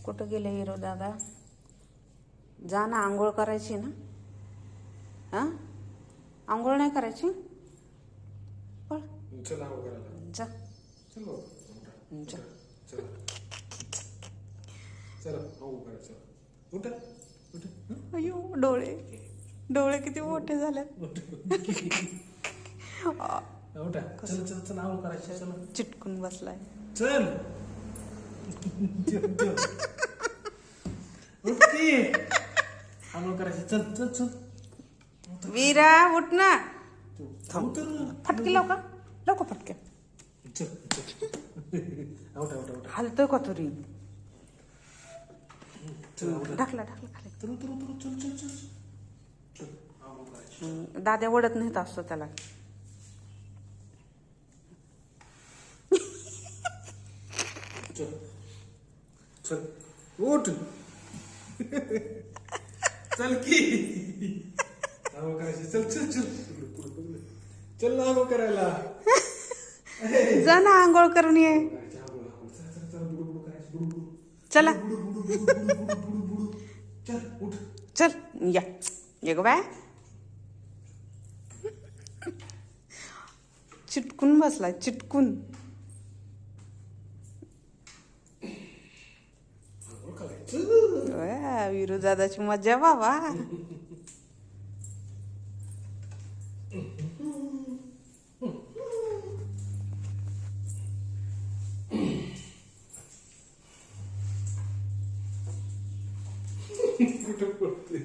कुठं गेले हिरो दादा? जा ना, आंघोळ करायची ना. हां, आंघोळ नाही करायची? पळ चला करायला. जा चलो जा. चला चला करायचं. उठा उठा. अयो, डोळे डोळे किती मोठे झालेत. उठा. चल चल चल आंघोळ करायचं. चला चिटकून बसलाय. चल. उठ की. आंघोळ करायची. चल चल चल. वीरा उठ ना. उतर. फटके लाव का? लाव का फटके? चल चल. उठा उठा उठा. हलतोय का तुरी? चल उठा. ढकला ढकला खाली. उतर उतर उतर. चल चल चल. चल आंघोळ करायची. दाद्या ओढत नेत असतो त्याला. चल चल उठ. चल की. आंघोळ करायची. चल चल चल. चल ना आंघोळ करायला. जा ना, आंघोळ करून ये. चला चल उठ. चल या. ये गो बाय. चिटकून बसलाय, चिटकून. वीरू दादाची मजा बाबा. कुठं पडते?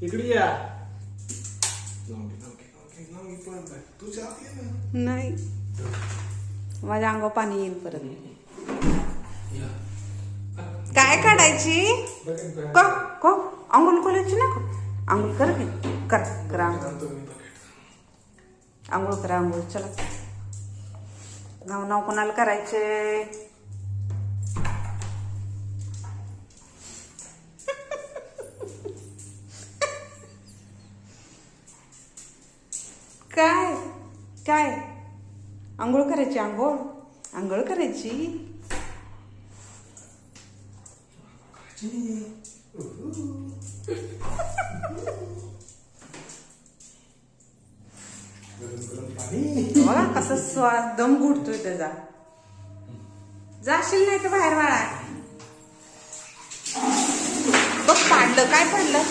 इकडे या. तुझ्या नाही, माझ्या अंगावर पाणी येईल परत. काय काढायची? को को आंघोळ करायची ना? आंघोळ कर की. कर कर आंघोळ. आंघोळ करा, आंघोळ. चला, नाव नाव कोणाला करायचे? काय काय? आंघोळ करायची, आंघोळ आंघोळ करायची. बघा कसं स्वाद दम घुटतोय त्याचा. जाशील नाही तर बाहेर वाळा. बघ पाडलं, काय पडलं?